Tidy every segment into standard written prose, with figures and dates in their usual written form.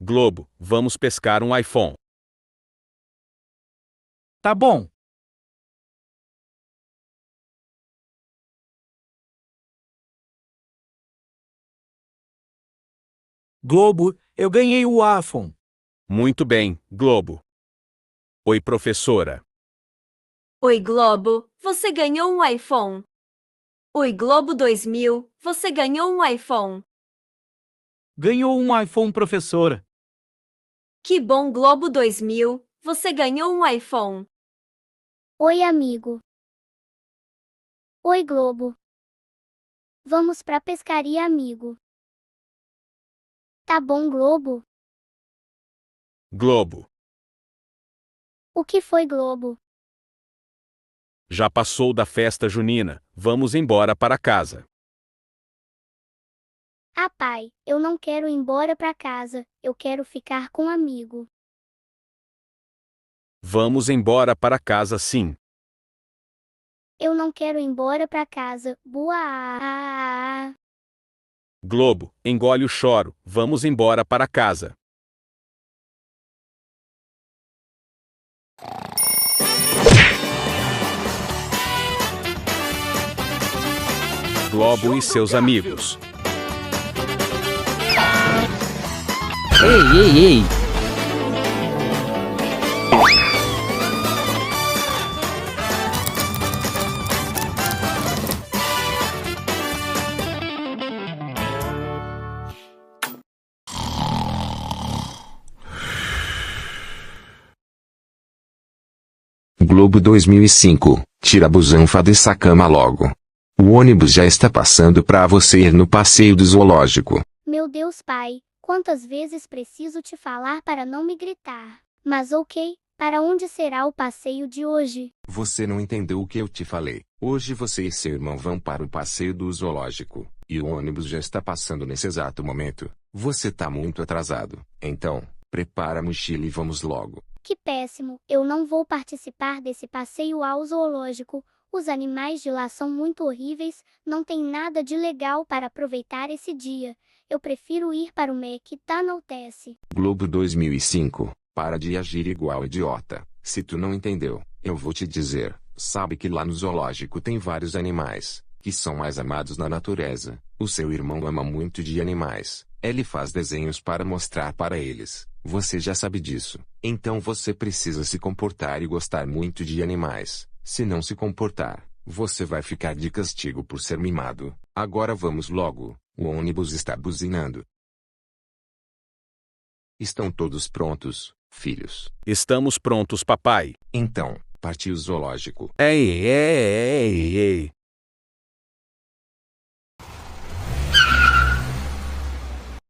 Globo, vamos pescar um iPhone. Tá bom. Globo, eu ganhei o iPhone. Muito bem, Globo. Oi, professora. Oi, Globo, você ganhou um iPhone. Oi, Globo 2000, você ganhou um iPhone. Ganhou um iPhone, professora. Que bom, Globo 2000, você ganhou um iPhone. Oi, amigo. Oi, Globo. Vamos pra pescaria, amigo. Tá bom, Globo? Globo, O que foi, Globo? já passou da festa junina, vamos embora para casa. Ah, pai, eu não quero ir embora pra casa, eu quero ficar com um amigo. Vamos embora para casa sim. Eu não quero ir embora pra casa. Buá. Globo, engole o choro, vamos embora para casa. Globo e seus amigos. Ei, ei, ei! Globo 2005, tira a busanfa dessa cama logo. O ônibus já está passando para você ir no passeio do zoológico. Meu Deus, pai, quantas vezes preciso te falar para não me gritar? Mas ok, para onde será o passeio de hoje? Você não entendeu o que eu te falei. Hoje você e seu irmão vão para o passeio do zoológico, e o ônibus já está passando nesse exato momento. Você tá muito atrasado. Então, prepara a mochila e vamos logo. Que péssimo, eu não vou participar desse passeio ao zoológico. Os animais de lá são muito horríveis, não tem nada de legal para aproveitar esse dia. Eu prefiro ir para o McDonald's. Globo 2005, para de agir igual idiota. Se tu não entendeu, eu vou te dizer. Sabe que lá no zoológico tem vários animais, que são mais amados na natureza. O seu irmão ama muito de animais. Ele faz desenhos para mostrar para eles. Você já sabe disso. Então você precisa se comportar e gostar muito de animais. Se não se comportar, você vai ficar de castigo por ser mimado. Agora vamos logo, o ônibus está buzinando. Estão todos prontos, filhos? Estamos prontos, papai. Então, partiu o zoológico. Ei, ei, ei, ei.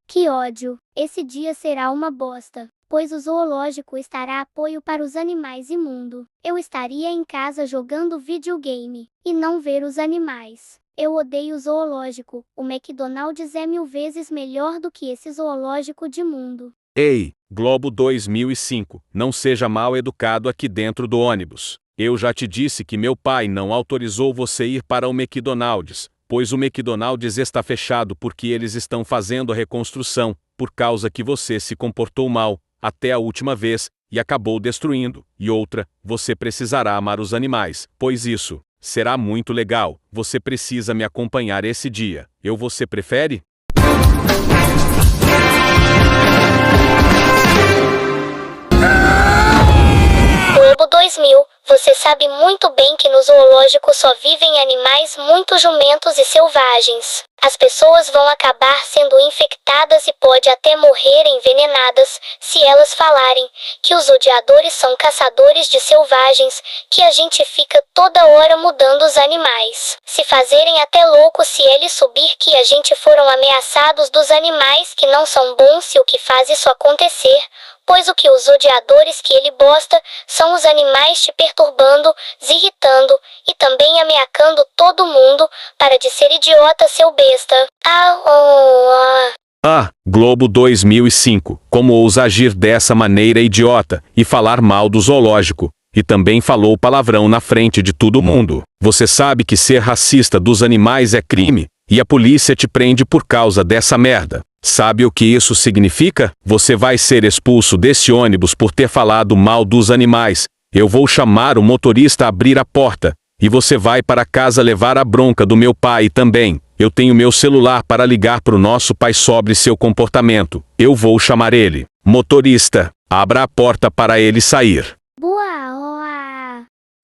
Que ódio! Esse dia será uma bosta, pois o zoológico estará apoio para os animais imundo. Eu estaria em casa jogando videogame, e não ver os animais. Eu odeio o zoológico, o McDonald's é 1000 vezes melhor do que esse zoológico de mundo. Ei, Globo 2005, não seja mal educado aqui dentro do ônibus. Eu já te disse que meu pai não autorizou você ir para o McDonald's, pois o McDonald's está fechado porque eles estão fazendo a reconstrução, por causa que você se comportou mal, até a última vez, e acabou destruindo. E outra, você precisará amar os animais, pois isso será muito legal. Você precisa me acompanhar esse dia. Você prefere? Globo 2000, você sabe muito bem que no zoológico só vivem animais muito jumentos e selvagens. As pessoas vão acabar sendo infectadas e pode até morrer envenenadas, se elas falarem que os odiadores são caçadores de selvagens, que a gente fica toda hora mudando os animais. Se fazerem até louco se eles subir que a gente foram ameaçados dos animais que não são bons se o que faz isso acontecer, pois o que os odiadores que ele bosta são os animais te perturbando, irritando e também ameacando todo mundo, para de ser idiota, seu besta. Globo 2005, como ousa agir dessa maneira idiota e falar mal do zoológico? E também falou palavrão na frente de todo mundo. Você sabe que ser racista dos animais é crime, e a polícia te prende por causa dessa merda. Sabe o que isso significa? Você vai ser expulso desse ônibus por ter falado mal dos animais. Eu vou chamar o motorista a abrir a porta, e você vai para casa levar a bronca do meu pai também. Eu tenho meu celular para ligar pro nosso pai sobre seu comportamento. Eu vou chamar ele. Motorista, abra a porta para ele sair.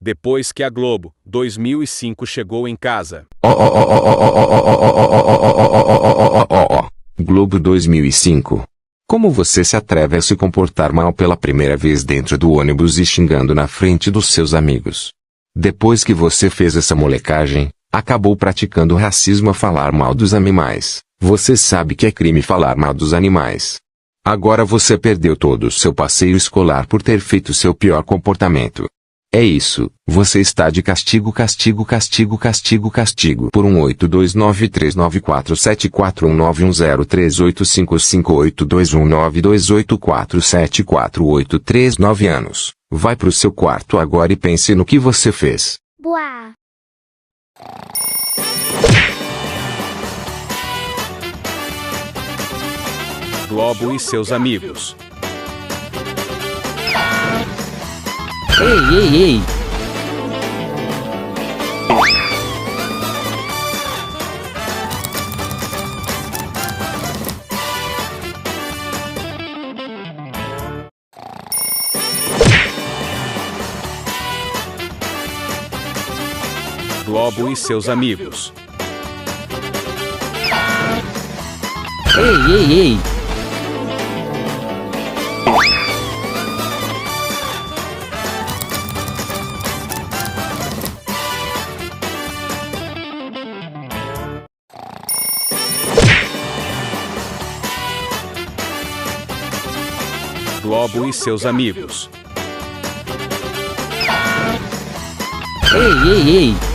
Depois que a Globo 2005 chegou em casa. Globo 2005. Como você se atreve a se comportar mal pela primeira vez dentro do ônibus e xingando na frente dos seus amigos? Depois que você fez essa molecagem, acabou praticando racismo a falar mal dos animais. Você sabe que é crime falar mal dos animais. Agora você perdeu todo o seu passeio escolar por ter feito seu pior comportamento. É isso, você está de castigo por 18293947419038558219284748489 anos. Vai pro seu quarto agora e pense no que você fez. Globo e seus amigos. Ei! Globo e seus amigos. Ei! Globo e seus amigos. Ei!